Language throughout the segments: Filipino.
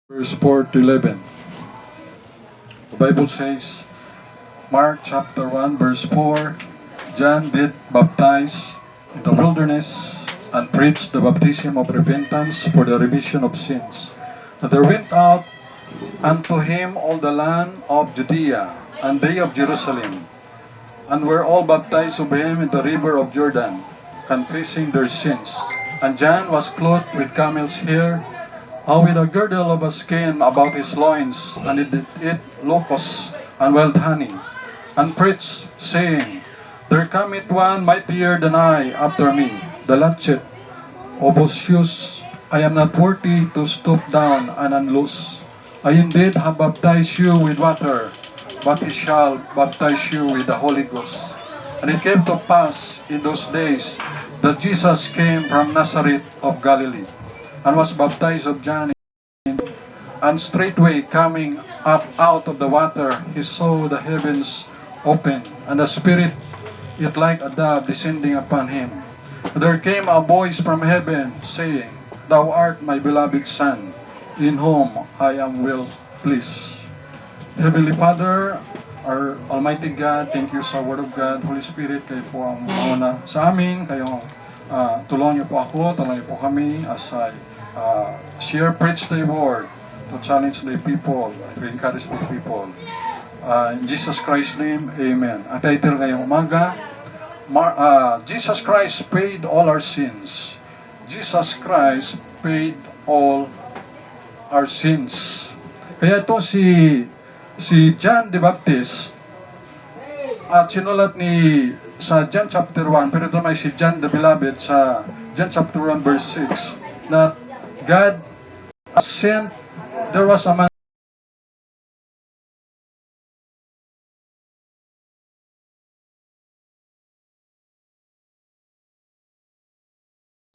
verse 4 to 11. The Bible says, Mark chapter 1 verse 4, John did baptize in the wilderness and preached the baptism of repentance for the remission of sins. And there went out unto him all the land of Judea and they of Jerusalem, and were all baptized of him in the river of Jordan, confessing their sins. And John was clothed with camel's hair, with a girdle of a skin about his loins, and he did eat locusts and wild honey, and preached, saying, There cometh one mightier than I after me, the latchet of whose shoes I am not worthy to stoop down and unloose. I indeed have baptized you with water, but he shall baptize you with the Holy Ghost. And it came to pass in those days that Jesus came from Nazareth of Galilee, and was baptized of John. And straightway coming up out of the water, he saw the heavens open, and the Spirit it like a dove descending upon him. And there came a voice from heaven, saying, Thou art my beloved Son, in whom I am well pleased. Heavenly Father, our Almighty God, thank you sa Word of God. Holy Spirit, kayo po ang mauna sa amin. Kayo tulungan niyo po ako, tulungan niyo po kami as I share, preach the Word, to challenge the people, to encourage the people. In Jesus Christ's name, Amen. Ang title ngayong umaga, Jesus Christ paid all our sins. Jesus Christ paid all our sins. Kaya ito si John the Baptist, at sinulat ni sa John chapter 1, pero ito may si John the Beloved sa John chapter 1 verse 6, na God sent, there was a man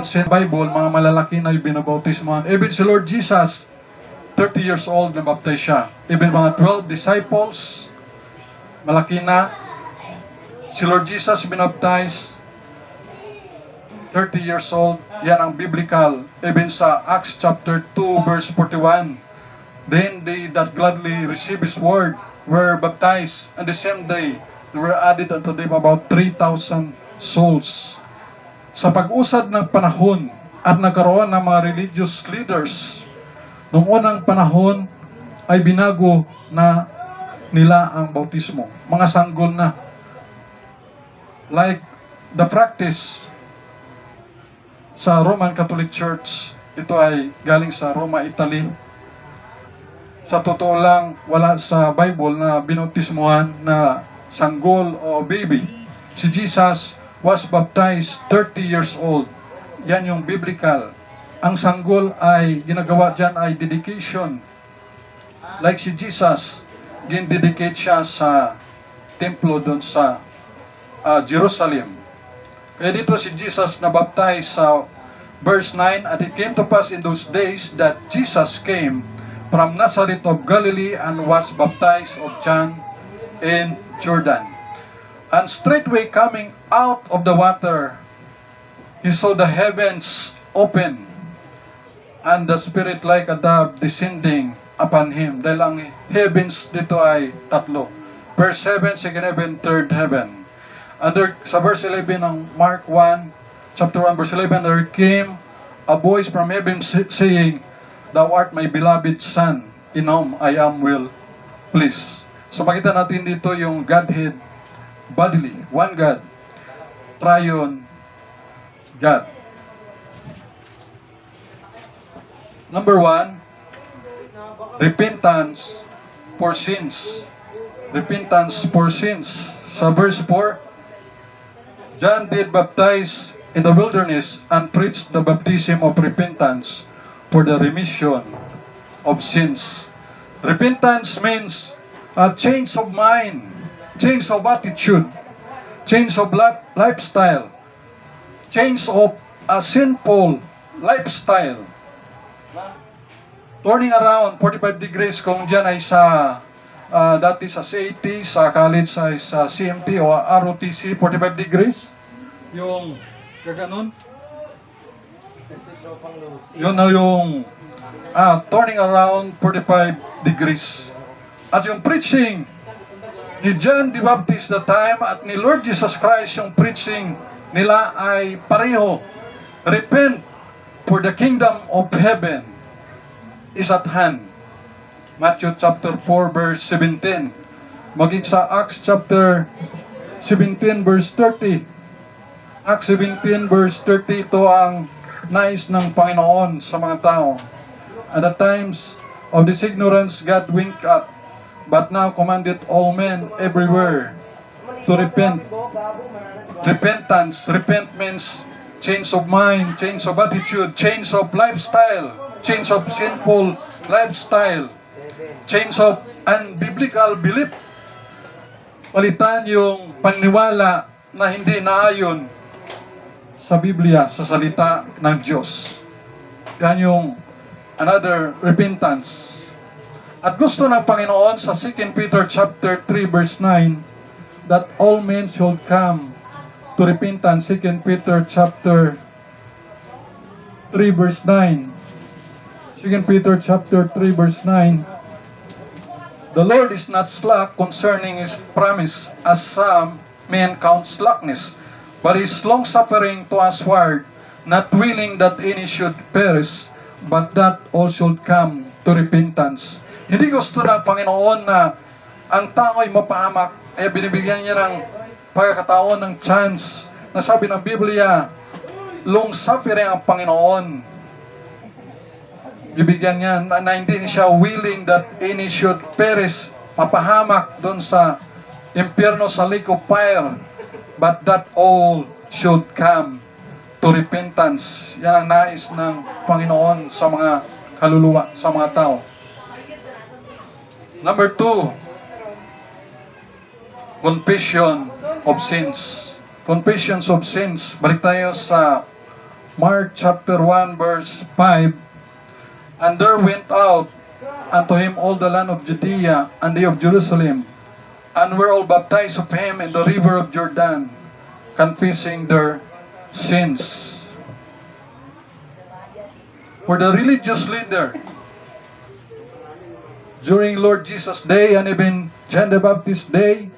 sa Bible, mga malalaki na binabautismohan. Even si Lord Jesus, 30 years old, nabaptize siya. Even mga 12 disciples, malaki na. Si Lord Jesus binaptize, 30 years old. Yan ang biblical. Even sa Acts chapter 2, verse 41. Then they that gladly receive His word were baptized. And the same day, there were added unto them about 3,000 souls. Sa pag-usad ng panahon at nagkaroon ng mga religious leaders, noong unang panahon ay binago na nila ang bautismo. Mga sanggol na. Like the practice sa Roman Catholic Church, ito ay galing sa Roma, Italy. Sa totoo lang, wala sa Bible na binautismohan na sanggol o baby. Si Jesus was baptized 30 years old. Yan yung biblical. Ang sanggol ay ginagawa dyan ay dedication. Like si Jesus, gin-dedicate siya sa templo doon sa Jerusalem. Kaya dito si Jesus na baptized sa verse 9, and it came to pass in those days that Jesus came from Nazareth of Galilee and was baptized of John in Jordan. And straightway coming out of the water, he saw the heavens open, and the Spirit like a dove descending upon him. Dahil ang heavens dito ay tatlo. Verse 7, second heaven, third heaven. And there, sa verse 11 ng Mark 1, chapter 1, verse 11, there came a voice from heaven saying, Thou art my beloved Son, in whom I am well pleased. So makita natin dito yung Godhead bodily, one God, triune God. Number 1, repentance for sins. Repentance for sins. Sa verse 4, John did baptize in the wilderness and preached the baptism of repentance for the remission of sins. Repentance means a change of mind, change of attitude, change of lifestyle, change of a sinful lifestyle. Turning around 45 degrees kung dyan ay sa dati sa CAT, sa college ay sa CMT o ROTC, 45 degrees. Yung gaganon. Yun na yung turning around 45 degrees. At yung preaching ni John the Baptist the time at ni Lord Jesus Christ, yung preaching nila ay pareho. Repent, for the kingdom of heaven is at hand. Matthew chapter 4 verse 17. Maging sa Acts chapter 17 verse 30. Acts 17 verse 30, ito ang nais ng Panginoon sa mga tao. At the times of this ignorance God winked at, but now commanded all men everywhere to repent. Repentance. Repent means change of mind, change of attitude, change of lifestyle, change of sinful lifestyle, change of unbiblical belief. Palitan yung paniniwala na hindi naayon sa Biblia, sa salita ng Diyos. Yan yung another repentance. At gusto ng Panginoon sa 2 Peter chapter 3 verse 9 that all men should come to repentance. 2 Peter chapter 3 verse 9. 2 Peter chapter 3 verse 9. The Lord is not slack concerning His promise, as some men count slackness, but is long-suffering to usward, not willing that any should perish, but that all should come to repentance. Hindi gusto ng Panginoon na ang tao ay mapahamak, ay binibigyan niya ng pagkakataon ng chance, na sabi ng Biblia, long-suffering ang Panginoon. Bibigyan niya na hindi siya willing that any should perish, mapahamak doon sa impyerno, sa lake of fire, but that all should come to repentance. Yan ang nais ng Panginoon sa mga kaluluwa, sa mga tao. Number 2, confession of sins. Confessions of sins. Balik tayo sa Mark chapter 1 verse 5. And there went out unto him all the land of Judea and they of Jerusalem, and were all baptized of him in the river of Jordan, confessing their sins. For the religious leader during Lord Jesus' day and even John the Baptist's day,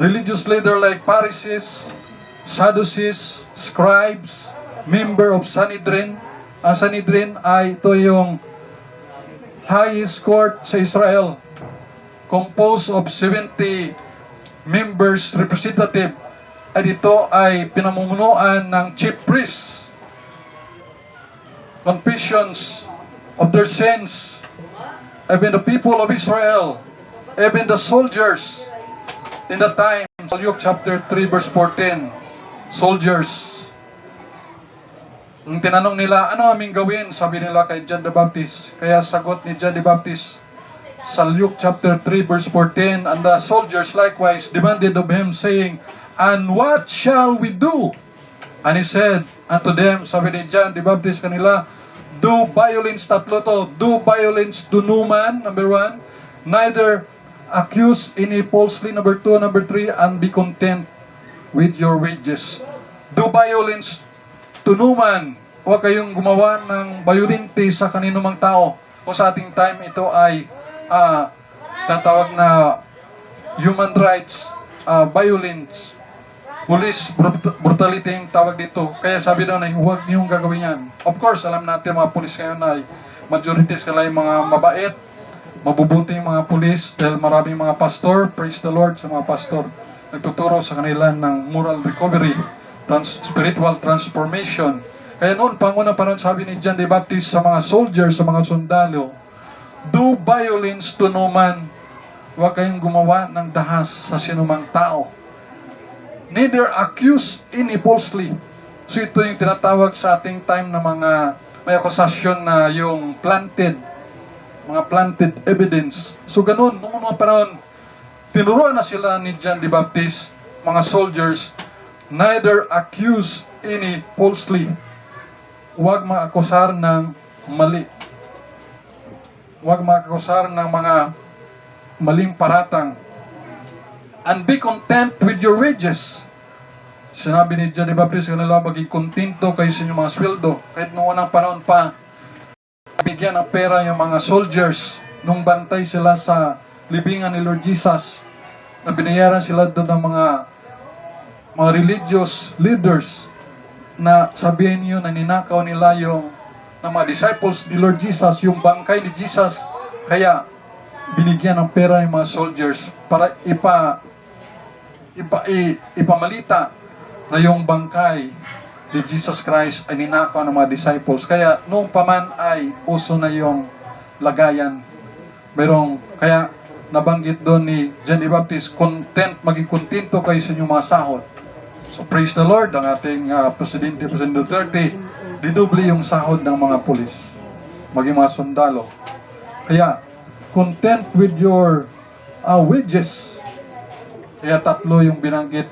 religious leader like Pharisees, Sadducees, scribes, member of Sanhedrin. Ang Sanhedrin ay ito yung highest court sa Israel, composed of 70 members, representative, at ito ay pinamumunuan ng chief priests. Confessions of their sins, even the people of Israel, even the soldiers in the time, Luke chapter 3 verse 14, soldiers, nung tinanong nila, ano aming gawin? Sabi nila kay John the Baptist. Kaya sagot ni John the Baptist sa Luke chapter 3 verse 14, and the soldiers likewise demanded of him, saying, and what shall we do? And he said unto them, sabi ni John the Baptist kanila, do violence, tatlo to, do violence to no man, number 1, neither accuse any falsely, number 2, number 3, and be content with your wages. Do violence to no man. Huwag kayong gumawa ng violente sa kaninumang tao. O sa ating time, ito ay tatawag na human rights violence. Police brutality yung tawag dito. Kaya sabi daw na huwag niyong gagawin yan. Of course, alam natin mga pulis ngayon ay majority sila yung mga mabait, mabubuti yung mga pulis dahil maraming mga pastor, praise the Lord sa mga pastor, nagtuturo sa kanila ng moral recovery, spiritual transformation. Kaya noon, pangunang panahon, sabi ni John the Baptist sa mga soldiers, sa mga sundalo, do violence to no man. Huwag kayong gumawa ng dahas sa sinumang tao. Neither accuse any falsely. So ito yung tinatawag sa ating time na mga may akusasyon na yung mga planted evidence. So ganun, noong mga panahon, tinuruan na sila ni John the Baptist, mga soldiers, neither accuse any falsely. Huwag maakusar ng mali. Huwag maakusar ng mga maling paratang. And be content with your wages. Sinabi ni John the Baptist kanila, maging kontento kayo sa inyong mga sweldo. Kahit noong unang panahon pa, binigyan ng pera yung mga soldiers nung bantay sila sa libingan ni Lord Jesus, na binayaran sila doon ng mga religious leaders na sabihin niyo na ninakaw nila yung ng mga disciples ni Lord Jesus, yung bangkay ni Jesus. Kaya binigyan ng pera yung mga soldiers para ipamalita na yung bangkay ni Jesus Christ ay ninakaw ng mga disciples. Kaya noong paman ay uso na yung lagayan. Kaya nabanggit doon ni John the Baptist, maging kontento kayo sa inyong mga sahod. So praise the Lord, ang ating President Duterte, didoble yung sahod ng mga pulis, maging mga sundalo. Kaya, content with your wages. Kaya tatlo yung binanggit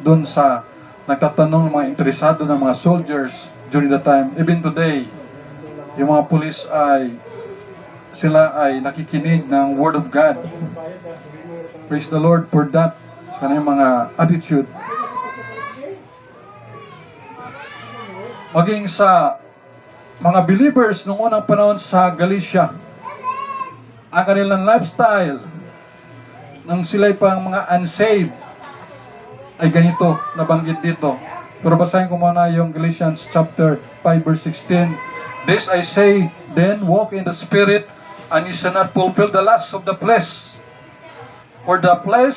doon sa nagtatanong ng mga interesado ng mga soldiers during the time. Even today, yung mga pulis sila ay nakikinig ng Word of God. Praise the Lord for that, sa kanilang mga attitude. Maging sa mga believers noong unang panahon sa Galatia, ang kanilang lifestyle nang sila'y pang mga unsaved ay ganito, nabanggit dito. Pero basahin ko muna yung Galatians chapter 5 verse 16. This I say, then walk in the Spirit, and ye shall not fulfill the lusts of the flesh. For the flesh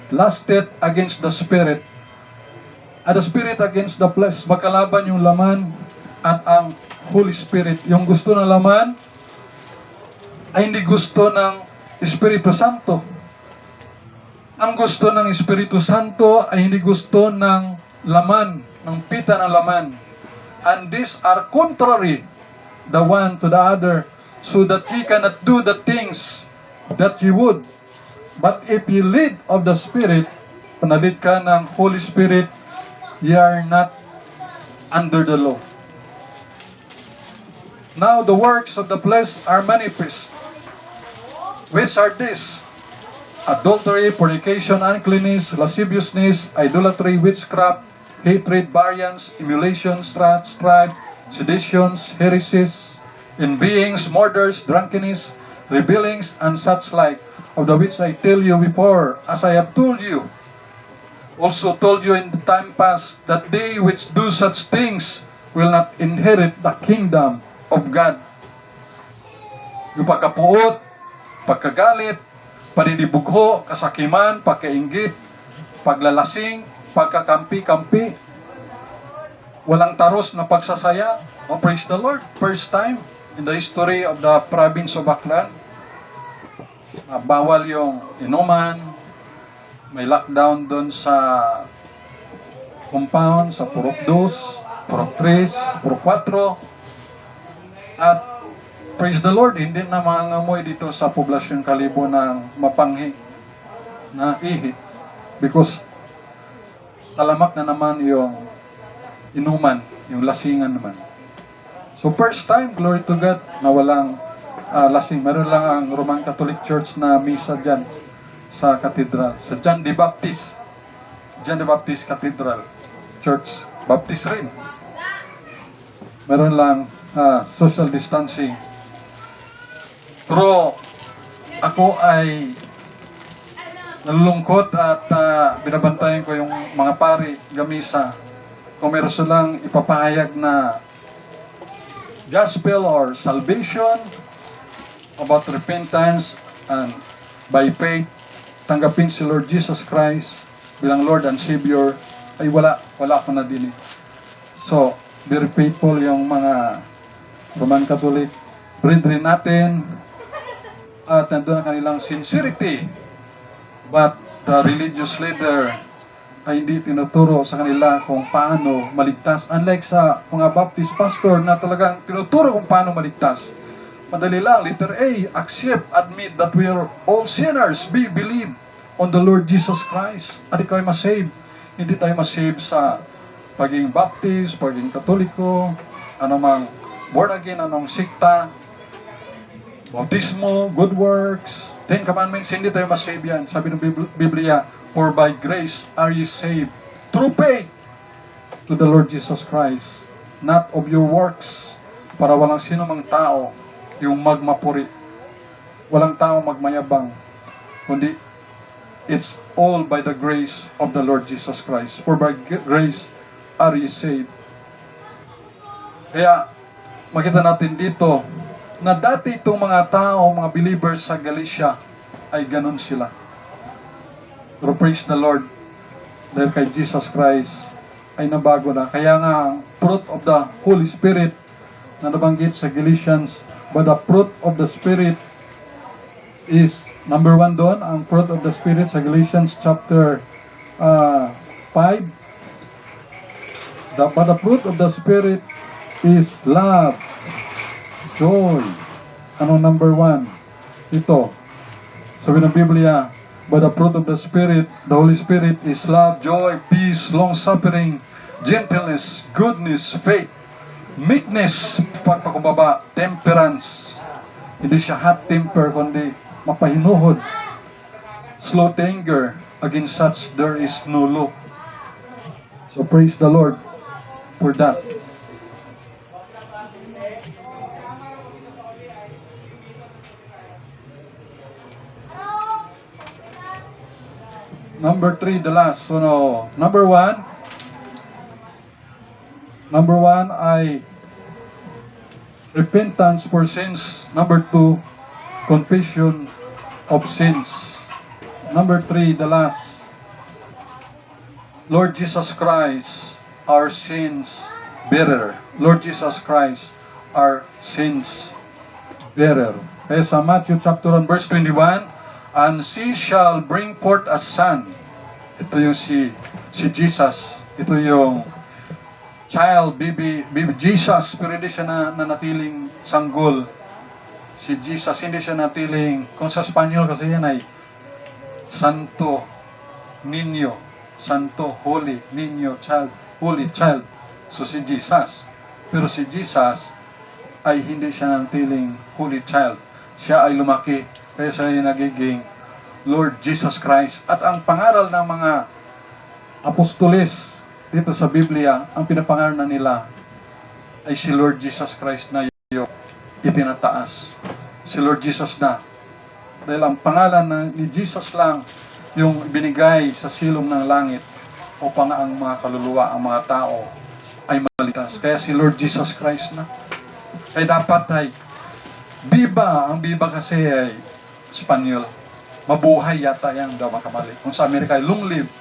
lusteth against the Spirit, and the Spirit against the flesh. Magkalaban yung laman at ang Holy Spirit. Yung gusto ng laman ay hindi gusto ng Espiritu Santo. Ang gusto ng Espiritu Santo ay hindi gusto ng laman, ng pita ng laman. And these are contrary the one to the other, so that ye cannot do the things that ye would. But if ye lead of the Spirit, panalit ka ng Holy Spirit, ye are not under the law. Now the works of the flesh are manifest, which are these: adultery, fornication, uncleanness, lasciviousness, idolatry, witchcraft, hatred, variance, emulation, strife, seditions, heresies, envyings, murders, drunkenness, revelings, and such like, of the which I tell you before, as I have told you, also told you in the time past, that they which do such things will not inherit the kingdom of God. Yung pagkapuot, pagkagalit, panidibugho, kasakiman, pagkainggit, paglalasing, pagkakampi-kampi, walang taros na pagsasaya. Oh, praise the Lord. First time in the history of the province of Aklan, bawal yung inuman, may lockdown doon sa compound, sa Purok 2, Purok 3, Purok 4, at praise the Lord, hindi na mangangamoy dito sa poblasyon Kalibo ng mapanghi na ihi, because talamak na naman yung inuman, yung lasingan naman. So first time, glory to God, na walang lasing. Meron lang ang Roman Catholic Church na misa dyan sa cathedral, sa John the Baptist Cathedral Church, Baptist rin. Meron lang social distancing. Pero ako ay nalulungkot at binabantayan ko yung mga pari, gamisa, kung meron silang ipapahayag na gospel or salvation about repentance and by faith, tanggapin si Lord Jesus Christ bilang Lord and Savior, ay wala ako na din. So, very faithful yung mga Roman Catholic brethren natin, at nandun ang kanilang sincerity, but the religious leader ay hindi tinuturo sa kanila kung paano maligtas. Unlike sa mga Baptist pastor na talagang tinuturo kung paano maligtas. Madali lang, letter A, accept, admit that we are all sinners, believe on the Lord Jesus Christ, at ikaw ay masave. Hindi tayo masave sa pagiging Baptist, pagiging Katoliko, anumang born again, anong sikta, bautismo, good works, Ten Commandments, hindi tayo masave yan. Sabi ng Biblia, for by grace are ye saved, through faith to the Lord Jesus Christ, not of your works, para walang sino mang tao yung magmapuri. Walang tao magmayabang, kundi it's all by the grace of the Lord Jesus Christ. For by grace are ye saved. Kaya makita natin dito na dati itong mga tao, mga believers sa Galatia ay ganun sila. Pero praise the Lord, dahil kay Jesus Christ ay nabago na. Kaya nga ang fruit of the Holy Spirit na nabanggit sa Galatians, but the fruit of the Spirit is number 1 doon, ang fruit of the Spirit sa Galatians chapter 5. But the fruit of the Spirit is love, joy. Ano number 1? Ito. Sabi ng Biblia, but the fruit of the Spirit, the Holy Spirit is love, joy, peace, long-suffering, gentleness, goodness, faith, meekness, pagpakumbaba, temperance. Hindi siya hot temper, kundi mapahinuhod. Slow to anger, against such there is no law. So praise the Lord for that. Number 3, the last. So no, number 1 ay repentance for sins. Number 2, confession of sins. Number 3, the last, Lord Jesus Christ, our sins bearer. Lord Jesus Christ, our sins bearer. Kaya sa Matthew chapter 1 verse 21, and she shall bring forth a son. Ito yung si Jesus. Ito yung child, baby Jesus. Pero hindi siya nanatiling sanggol. Si Jesus, hindi siya natiling, kung sa Espanyol kasi yan ay Santo, Niño, Santo, Holy, Niño, Child, Holy Child. So si Jesus. Pero si Jesus ay hindi siya natiling Holy Child. Siya ay lumaki, kaya siya ay nagiging Lord Jesus Christ. At ang pangaral ng mga apostoles dito sa Biblia, ang pinapangaral na nila ay si Lord Jesus Christ na yung itinataas. Si Lord Jesus na. Dahil ang pangalan ni Jesus lang yung binigay sa silong ng langit upang ang mga kaluluwa, ang mga tao ay maligtas. Kaya si Lord Jesus Christ na. Kaya dapat ay biba. Ang biba kasi ay Espanyol. Mabuhay yata yan daw makamali. Kung sa Amerika ay long live.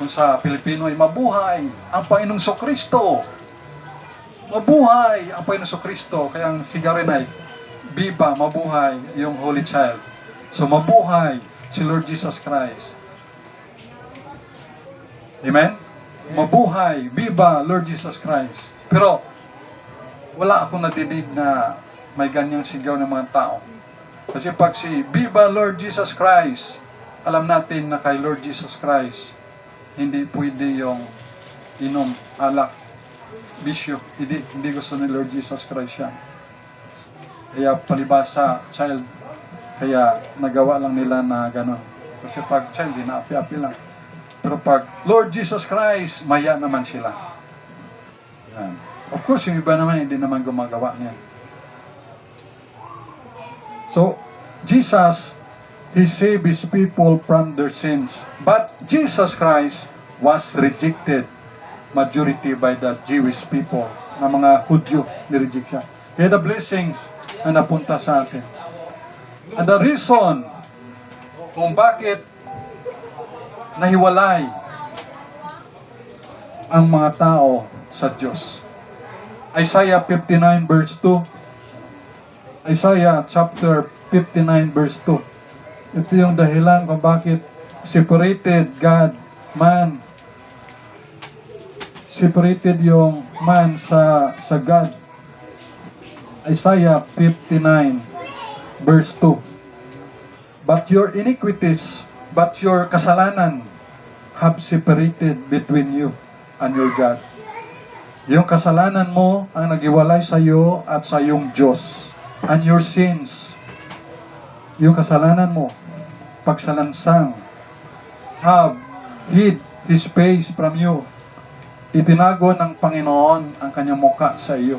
Kung sa Pilipino ay mabuhay ang Panginoong Kristo. Mabuhay ang Panginoong Kristo. Kaya ang sigarin ay biba, mabuhay yung Holy Child. So mabuhay si Lord Jesus Christ. Amen? Mabuhay, biba Lord Jesus Christ. Pero wala akong nadidig na may ganyang sigaw ng mga tao. Kasi pag si Viva Lord Jesus Christ, alam natin na kay Lord Jesus Christ, hindi pwede yung inom, alak, bisyo. Hindi gusto ni Lord Jesus Christ yan. Kaya palibasa, child, kaya nagawa lang nila na gano'n. Kasi pag child, inaapi-api lang. Pero pag Lord Jesus Christ, maya naman sila. Yan. Of course, yung iba naman, hindi naman gumagawa niyan. So, Jesus, He saved His people from their sins. But Jesus Christ was rejected majority by the Jewish people, na mga Hudyo, nireject siya. Kaya the blessings na napunta sa atin. And the reason kung bakit nahiwalay ang mga tao sa Diyos. Isaiah 59 verse 2. Isaiah chapter 59 verse 2. Ito yung dahilan kung bakit separated God, man. Separated yung man sa God. Isaiah 59 verse 2. But your iniquities, but your kasalanan have separated between you and your God. Yung kasalanan mo ang nagiwalay sa iyo at sa iyong Diyos. And your sins, yung kasalanan mo, pagsalansang, have hid His face from you. Itinago ng Panginoon ang kanyang mukha sa iyo,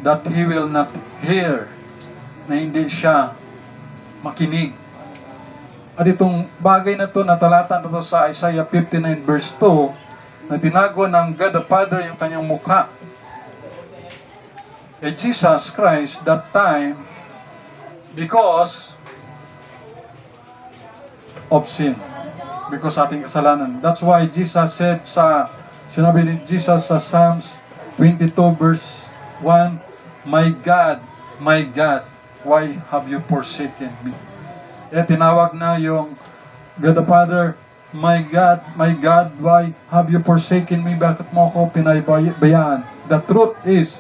that He will not hear na hindi siya makinig. At itong bagay na to, natalatan na to sa Isaiah 59 verse 2, na tinago ng God the Father yung kanyang mukha. Jesus Christ that time, because of sin, because sa ating kasalanan. That's why Jesus said sinabi ni Jesus sa Psalms 22 verse 1, my God, why have you forsaken me? Tinawag na yung God the Father, my God, why have you forsaken me? Bakit mo ako pinabayaan? The truth is,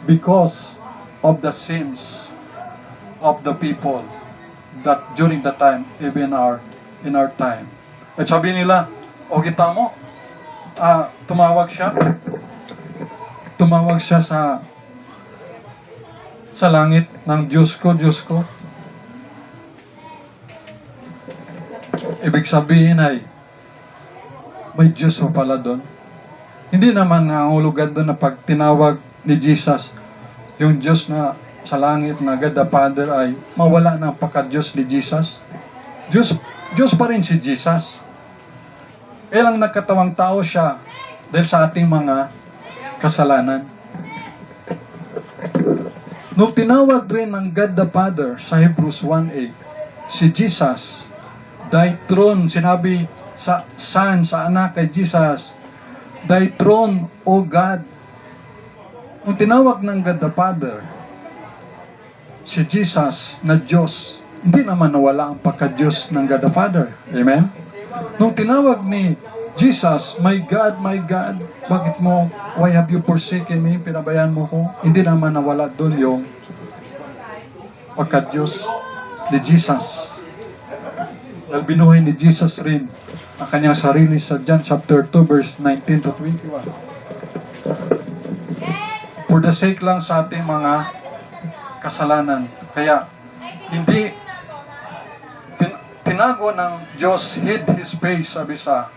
because of the sins of the people that during the time, even in our time. At sabi nila, o kita mo, tumawag siya sa langit ng Diyos ko. Ibig sabihin ay, may Diyos mo pala doon. Hindi naman nangulugan doon na pag tinawag ni Jesus, yung Diyos na sa langit na God the Father ay mawala ng pagka-Diyos ni Jesus. Diyos pa rin si Jesus. Lang nagkatawang tao siya dahil sa ating mga kasalanan. Nung tinawag rin ng God the Father sa Hebrews 1:8, si Jesus, thy throne, sinabi sa Son, sa anak kay Jesus, thy throne, O God. Nung tinawag ng God the Father, si Jesus na Diyos, hindi naman nawala ang pagka-Diyos ng God the Father. Amen? Nung tinawag ni Jesus, my God, why have you forsaken me? Pinabayaan mo ko. Hindi naman nawala doon yung pagka-Diyos ni Jesus. Dahil binuhay ni Jesus rin ang kanyang sarili sa John chapter 2 verse 19 to 21. For the sake lang sa ating mga kasalanan. Kaya hindi tinago ng Diyos, hid His face, sabi sa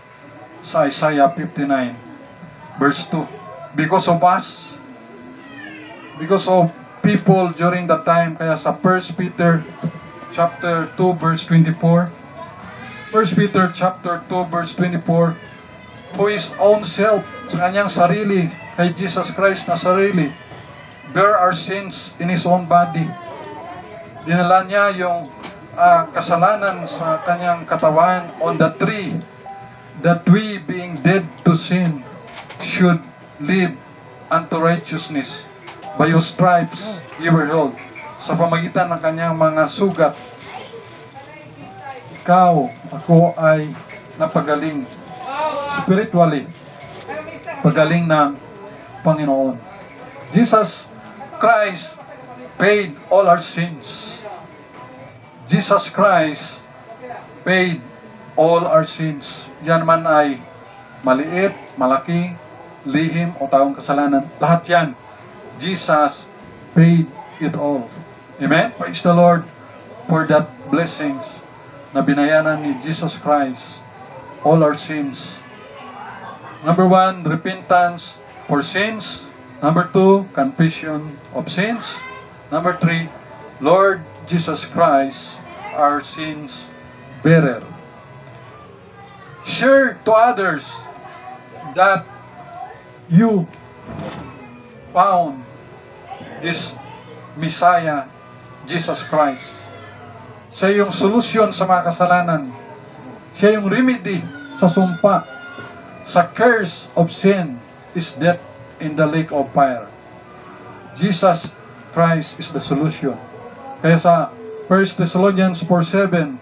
Isaiah 59 verse 2. Because of us, because of people during that time. Kaya sa 1 Peter chapter 2 verse 24, 1 Peter chapter 2 verse 24, who his own self, sa kanyang sarili, kay Jesus Christ na sarili, bear our sins in His own body. Dinala niya yung kasalanan sa kanyang katawan on the tree, that we being dead to sin should live unto righteousness. By your stripes you were healed. Sa pamagitan ng kanyang mga sugat, ako ay napagaling spiritually, pagaling ng Panginoon. Jesus Christ paid all our sins. Jesus Christ paid all our sins. Yan man ay maliit, malaki, lihim o taong kasalanan. Lahat yan, Jesus paid it all. Amen? Praise the Lord for that blessings na binayanan ni Jesus Christ all our sins. Number 1, repentance for sins. Number 2, confession of sins. Number 3, Lord Jesus Christ, our sins bearer. Share to others that you found this Messiah, Jesus Christ. Siya yung solusyon sa mga kasalanan. Siya yung remedy sa sumpa. Sa curse of sin is death in the lake of fire. Jesus Christ is the solution. Kaya sa 1 Thessalonians 4:7,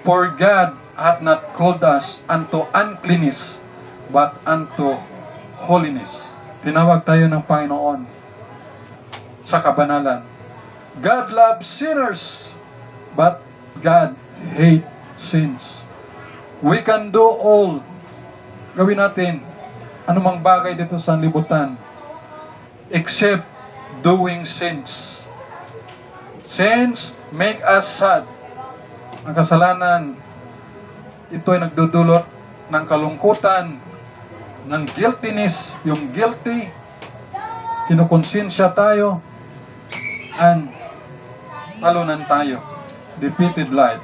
for God hath not called us unto uncleanness, but unto holiness. Tinawag tayo ng Panginoon sa kabanalan. God loves sinners, but God hates sins. We can do all. Gawin natin anumang bagay dito sa libutan except doing sins. Sins make us sad. Ang kasalanan, ito ay nagdudulot ng kalungkutan, ng guiltiness, yung guilty, kinukonsensya tayo, and talunan tayo. Defeated life.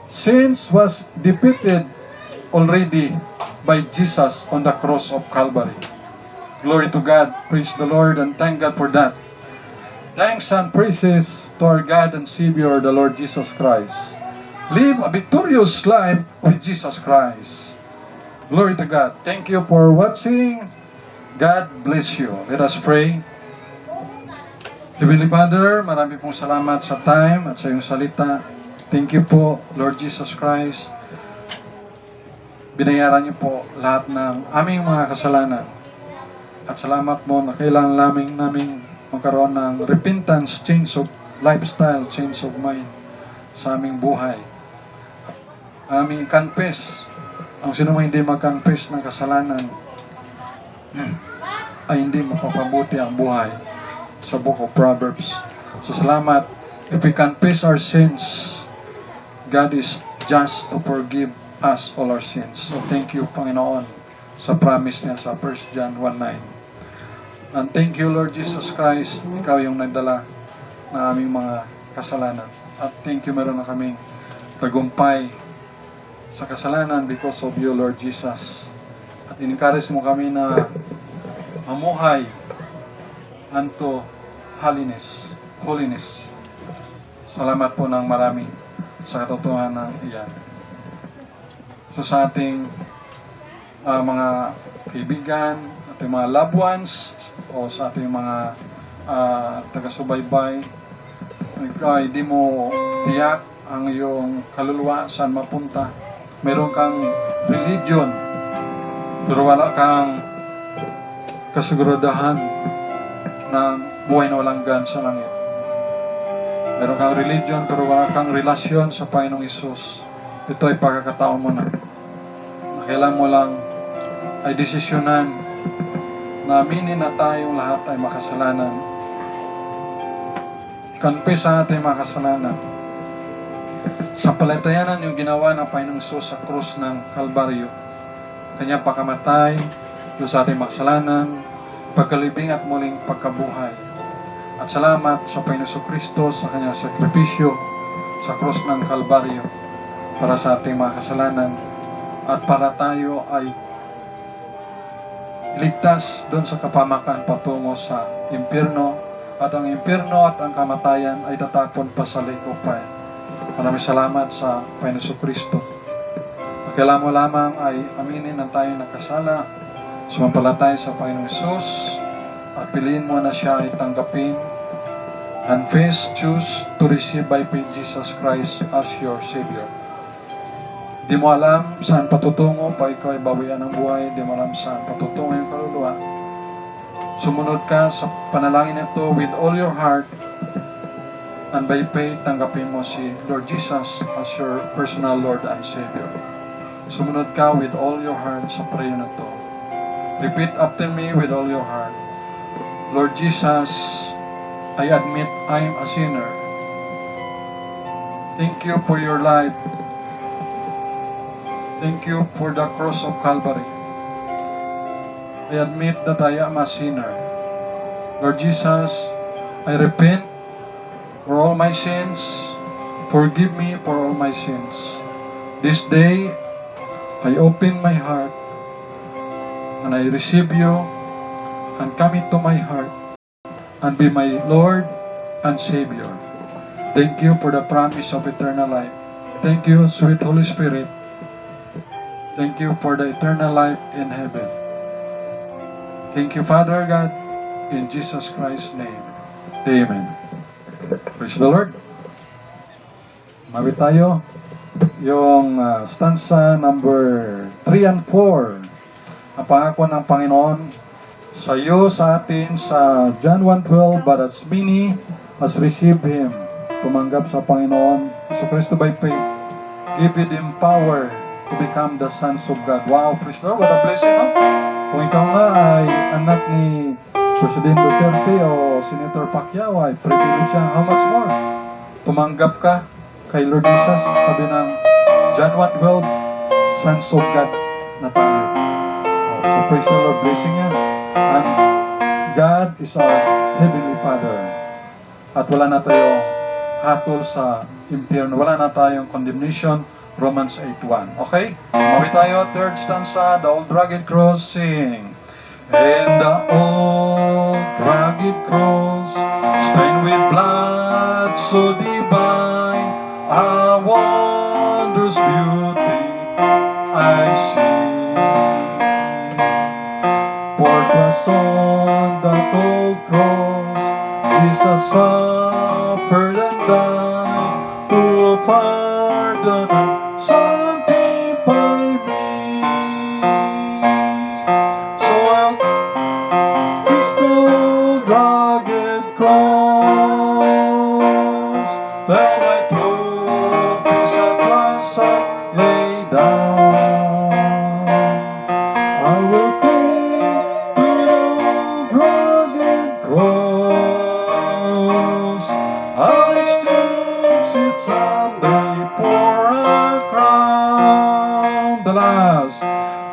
Sins was defeated already by Jesus on the cross of Calvary. Glory to God. Praise the Lord and thank God for that. Thanks and praises to our God and Savior, the Lord Jesus Christ. Live a victorious life with Jesus Christ. Glory to God. Thank you for watching. God bless you. Let us pray. Heavenly Father, marami pong salamat sa time at sa iyong salita. Thank you po, Lord Jesus Christ. Binayaran niyo po lahat ng aming mga kasalanan. At salamat mo na kailangan naming magkaroon ng repentance, change of lifestyle, change of mind sa aming buhay. Aming confess. Ang sino hindi mag-confess ng kasalanan ay hindi mapapabuti ang buhay sa Book of Proverbs. So salamat. If we confess our sins, God is just to forgive us all our sins. So thank you, Panginoon, sa promise niya sa 1 John 1:9. And thank you, Lord Jesus Christ, ikaw yung nagdala ng aming mga kasalanan. At thank you, meron na kaming tagumpay sa kasalanan because of you, Lord Jesus. At in-encourage mo kami na mamuhay unto holiness. Salamat po ng marami sa katotohanan iyan. So sa ating mga kaibigan, ating mga loved ones, o sa ating mga taga-subaybay, ikaw hindi mo tiyak ang iyong kaluluwa saan mapunta. Meron kang religion, pero wala kang kasiguraduhan ng buhay na walang gan sa langit. Meron kang religion pero wala kang relasyon sa Panginoong Hesus. Ito ay pagkakataon mo na. Kailangan mo lang ay desisyonan na aminin na tayong lahat ay makasalanan. Confess sa ating mga kasalanan. Sa palatayanan yung ginawa ng Panginoong Hesus sa krus ng Kalbaryo. Kanyang pagkamatay doon sa ating makasalanan, pagkalibing at muling pagkabuhay. At salamat sa Panginoong Kristo sa kanyang sakripisyo sa krus ng Kalbaryo para sa ating mga kasalanan at para tayo ay iligtas doon sa kapamakan patungo sa impyerno, at ang impyerno at ang kamatayan ay tatapon pa sa lake of fire. Maraming salamat sa Panginoong Kristo. Kailangan mo lamang ay aminin ang tayong nakasala, sumampalataya sa Panginoong Hesus, at piliin mo na siya ay tanggapin, and first choose to receive by faith Jesus Christ as your Savior. Di mo alam saan patutungo pag ikaw ay bawian ng buhay, di mo alam saan patutungo yung kaluluwa. Sumunod ka sa panalangin nito with all your heart, and by faith tanggapin mo si Lord Jesus as your personal Lord and Savior. Sumunod ka with all your heart sa prayer na to. Repeat after me with all your heart. Lord Jesus, I admit I am a sinner. Thank you for your life. Thank you for the cross of Calvary. I admit that I am a sinner. Lord Jesus, I repent for all my sins. Forgive me for all my sins. This day, I open my heart and I receive you and come into my heart and be my Lord and Savior. Thank you for the promise of eternal life. Thank you, sweet Holy Spirit. Thank you for the eternal life in heaven. Thank you, Father God, in Jesus Christ's name. Amen. Praise the Lord. Mawit tayo yung stanza number 3 and 4. Ang pangako ng Panginoon sa iyo, sa atin, sa John 1:12, but as many as receive Him, tumanggap sa Panginoon Hesus Kristo by faith, give them power to become the sons of God. Wow, praise the Lord, what a blessing, no? Kung ikaw nga ay anak ni President Duterte o Senator Pacquiao, ay privilege siya. How much more? Tumanggap ka kay Lord Jesus. Sabi ng John 1:12, sons of God na tayo. So praise the Lord, blessing yan. And God is our Heavenly Father. at wala na tayong hatol sa impyerno, wala na tayong condemnation, Romans 8:1. Okay? Mawit tayo, third stanza, the old rugged cross, sing. And the old rugged cross, stained with blood so divine, a wondrous beauty I see. For 'twas on that old cross Jesus suffered and died to pardon and sanctify me. So I'll kiss the old rugged cross, till my trophies at last I lay down. I will cling to the old rugged cross. I'll exchange it someday for a crown. The last,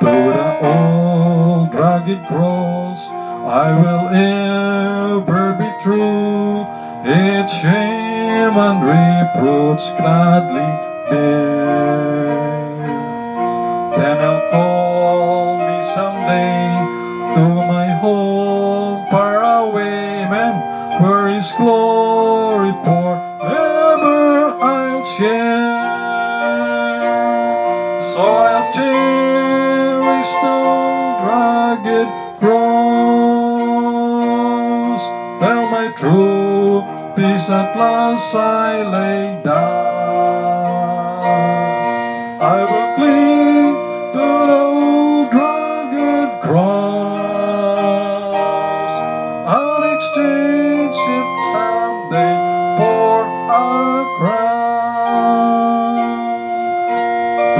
to the old rugged cross, I will ever be true. Its shame and reproach gladly bear. Then I'll call me someday to my home far away, man, where His glory forever I'll share. So I'll cherish the rugged cross, till my true peace at last I lay down. I will cling to the old rugged cross. I'll exchange it someday for a crown.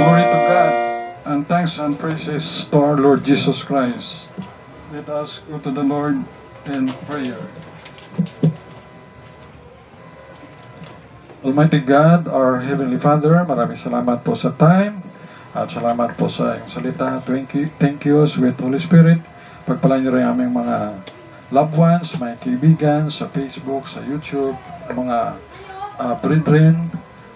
Glory to God, and thanks and praises to our Lord Jesus Christ. Let us go to the Lord in prayer. Almighty God, our Heavenly Father, maraming salamat po sa time at salamat po sa iyong salita. Thank you, sweet Holy Spirit. Pagpalain niyo rin aming mga loved ones, mga kaibigan sa Facebook, sa YouTube, mga brethren,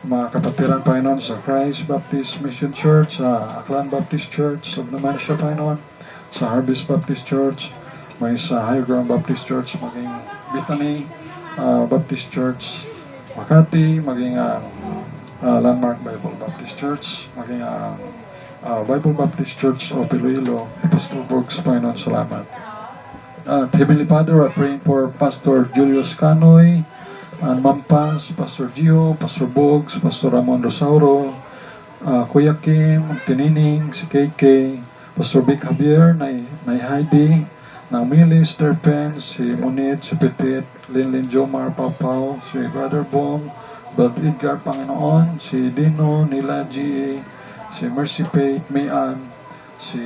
mga kapatiran, Panginoon, sa Christ Baptist Mission Church, sa Aklan Baptist Church, sa Numancia, Panginoon, sa Harvest Baptist Church, may sa High Ground Baptist Church, maging Bethany Baptist Church, Makati, maging Landmark Bible Baptist Church, maging Bible Baptist Church o Iloilo, Pastor Brooks, Panginoon, salamat. Heavenly Father, I'm praying for Pastor Julius Canoy, and Mampas, Pastor Gio, Pastor Bogs, Pastor Ramon Rosauro, Kuya Kim, Tinining, si KK, Pastor Vic Javier, Nay Heidi, ng Milis, Terpen, si Munit, si Petit, Linlin Jomar, Papaw, si Brother Bong, Brother Edgar, Panginoon, si Dino, Nila G.A., si Mercy Pate, Mayan, si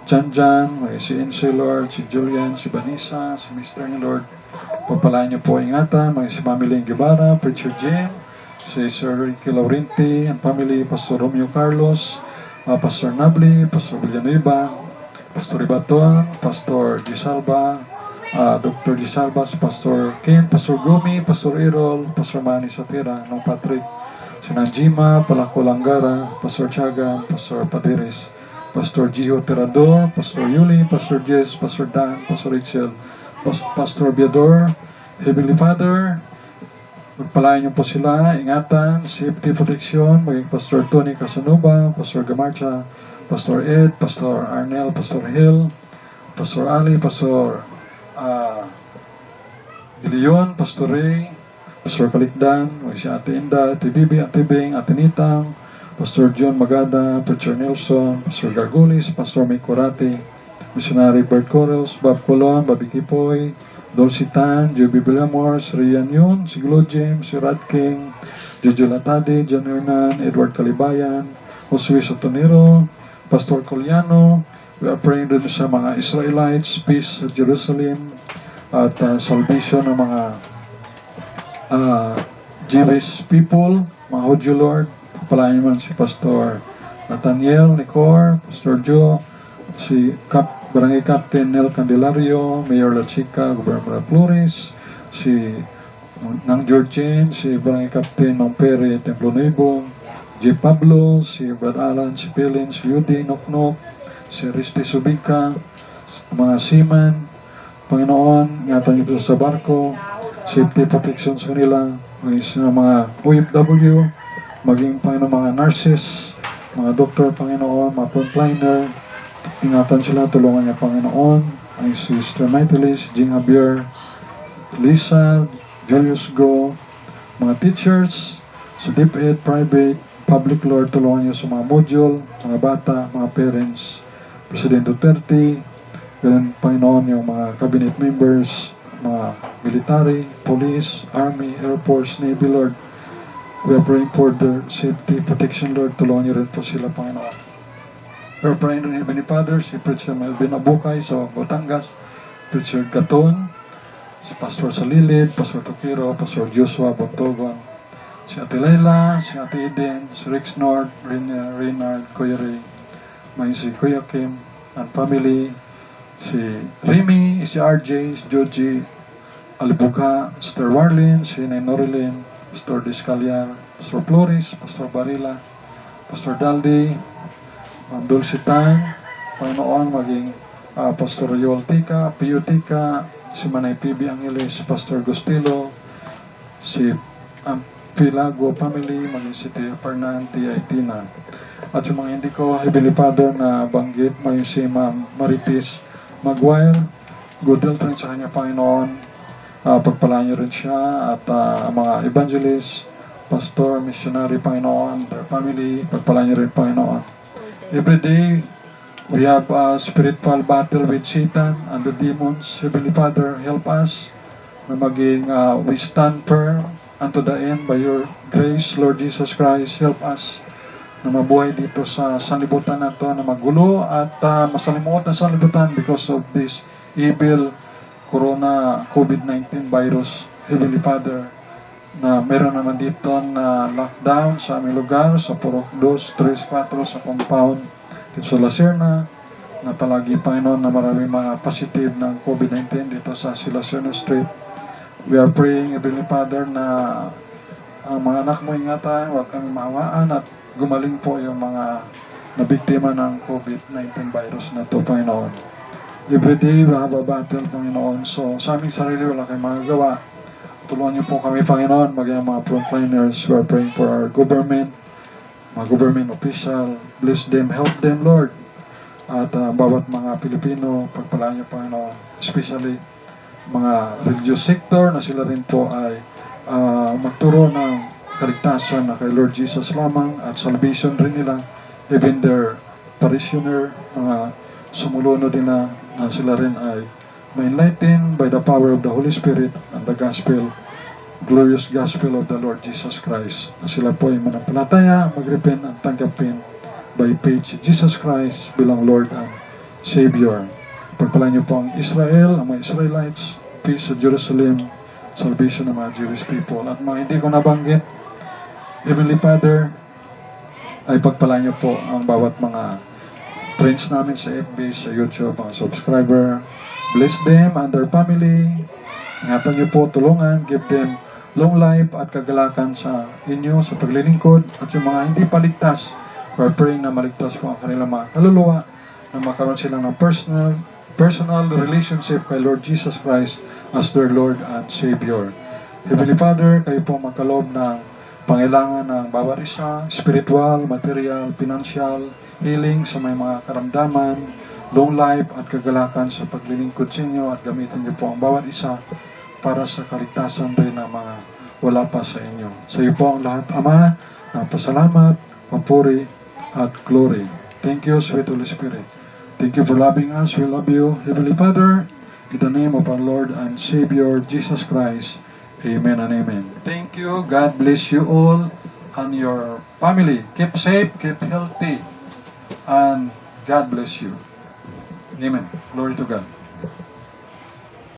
Jan, si Inse Lord, si Julian, si Vanessa, si Mr. ni Lord. Pagpalaan niyo po ingatan, si Mami Ling Guevara, Preacher Jim, si Sir Ricky Laurenti, and family, Pastor Romeo Carlos, Pastor Nabli, Pastor Villanueva, Pastor Ibaton, Pastor Gisalba, Dr. Gisalba, Pastor Ken, Pastor Gumi, Pastor Errol, Pastor Manny Sapira, Nong Patrick, si Nanjima, Palako Langara, Pastor Chagan, Pastor Paderes, Pastor Gio Terador, Pastor Yuli, Pastor Jess, Pastor Dan, Pastor Excel, Pastor Biador. Heavenly Father, magpalain niyo po sila, ingatan, safety, protection, maging Pastor Tony Casanova, Pastor Gamarcha, Pastor Ed, Pastor Arnel, Pastor Hill, Pastor Ali, Pastor Bilion, Pastor Ray, Pastor Kalikdan, si Ate Inda, Ate Bibi, Ate Bing, Ate Nitang, Pastor John Magada, Preacher Nelson, Pastor Gargulis, Pastor Mikorati, Missionary Bert Correls, Bob Colon, Bobby Kipoy, Dulcie Tan, Joby Villamor, Rian Yun, si Glo James, si Rad King, Jojo Latade, John Hernan, Edward Calibayan, Josue Sotonero, Pastor Coliano. We are praying dun sa mga Israelites, peace sa Jerusalem, at salvation ng mga Jewish people, mga Hudyo Lord. Palain naman si Pastor Nathaniel Nicor, Pastor Joe, si Barangay Captain Nel Candelario, Mayor La Chica, Gobernador Flores, si Nang Georgine, si Barangay Captain ng Pere Templo Nuevo, J. Pablo, si Brad Alan, si Pilin, si Yudi Noknok, si Risti Subika, mga seaman, Panginoon, ingatan niyo sa barko, safety protection sa kanila, sa mga OFW, maging Panginoon mga nurses, mga doktor, Panginoon, mga frontliner, ingatan sila, tulungan niya Panginoon, ay si Sister Maitelis, Jing Javier, Lisa, Julius Go, mga teachers, sa DepEd, private, public, Lord, tulungan niyo sa mga module, mga bata, mga parents, President Duterte, ganun Panginoon yung mga cabinet members, mga military, police, army, air force, navy, Lord. We are praying for their safety, protection, Lord. Tulungan niyo rin po sila, Panginoon. We are praying rin, Heavenly Father, si Preacher Melvin Abukay sa Batangas, Preacher Gaton, si Pastor Salilid, Pastor Tokiro, Pastor Joshua Bontogon, si Ate Layla, si Ate Eden, si Rex Nord, Reynard, Kuya Ray, may si Kuya Kim, and family, si Remy, si RJ, si Georgie, Alibugha, Sister Warlin, si Nay Norilyn, Pastor Discaliar, Pastor Flores, Pastor Barila, Pastor Daldi, Ma'am Dulcitan, Panginoon, maging Pastor Yoel Tika, Pio Tika, si Manay PB Angeles, Pastor Gustilo, si Pilago family, maging si Tia Fernan, Tia Itina. At yung mga hindi ko, Heavenly Father, na banggit, may si Ma'am Maritis Maguire, good health rin sa kanya, Panginoon. Pagpalaan niyo rin siya at mga evangelist, pastor, missionary, Panginoon, their family, pagpalaan niyo rin, Panginoon. Every day, we have a spiritual battle with Satan and the demons. Heavenly Father, help us na maging we stand firm unto the end by your grace, Lord Jesus Christ. Help us na mabuhay dito sa sanlibutan na ito, na magulo at masalimuot na sanlibutan because of this evil corona COVID-19 virus. Heavenly Father, na meron naman dito na lockdown sa aming lugar, sa Purok 2, 3, 4 sa compound dito sa Lacerna, na palagi, Panginoon, na maraming mga positive ng COVID-19 dito sa Lacerna Street. We are praying, Heavenly Father, na ang mga anak mo ingatan, huwag kami mahawaan at gumaling po yung mga nabiktima ng COVID-19 virus na to, Panginoon. Every day, we have a battle, Panginoon. So, sa aming sarili, wala kayong magagawa. Tulungan niyo po kami, Panginoon, maging mga frontliners. We are praying for our government, mga government official. Bless them, help them, Lord. At bawat mga Pilipino, pagpalaan niyo, Panginoon. Especially, mga religious sector na sila rin po ay magturo ng kaligtasan na kay Lord Jesus lamang at salvation rin nila, even their parishioner, mga sumuluno din na sila rin ay ma-enlighten by the power of the Holy Spirit and the gospel, glorious gospel of the Lord Jesus Christ. Na sila po ay manampalataya, mag-repent at tanggapin by faith si Jesus Christ bilang Lord and Savior. Pagpalaan niyo po ang Israel, ang mga Israelites, peace sa Jerusalem, salvation ng mga Jewish people. At mga hindi ko nabanggit, Heavenly Father, ay pagpalaan niyo po ang bawat mga friends namin sa FB, sa YouTube, mga subscriber. Bless them and their family. Ingatan niyo po, tulungan, give them long life at kagalakan sa inyo, sa paglilingkod. At yung mga hindi paligtas, we're praying na maligtas po ang kanilang mga kaluluwa, na makaroon sila ng personal relationship kay Lord Jesus Christ as their Lord and Savior. Heavenly Father, kayo po magkaloob ng pangailangan ng bawat isa, spiritual, material, financial, healing sa may mga karamdaman, long life at kagalakan sa paglilingkod sa inyo, at gamitin niyo po ang bawat isa para sa kaligtasan rin ng mga wala pa sa inyo. Sa iyo po ang lahat, Ama, na pasalamat, papuri, at glory. Thank you, sweet Holy Spirit. Thank you for loving us. We love you, Heavenly Father, in the name of our Lord and Savior, Jesus Christ. Amen and amen. Thank you. God bless you all and your family. Keep safe, keep healthy, and God bless you. Amen. Glory to God.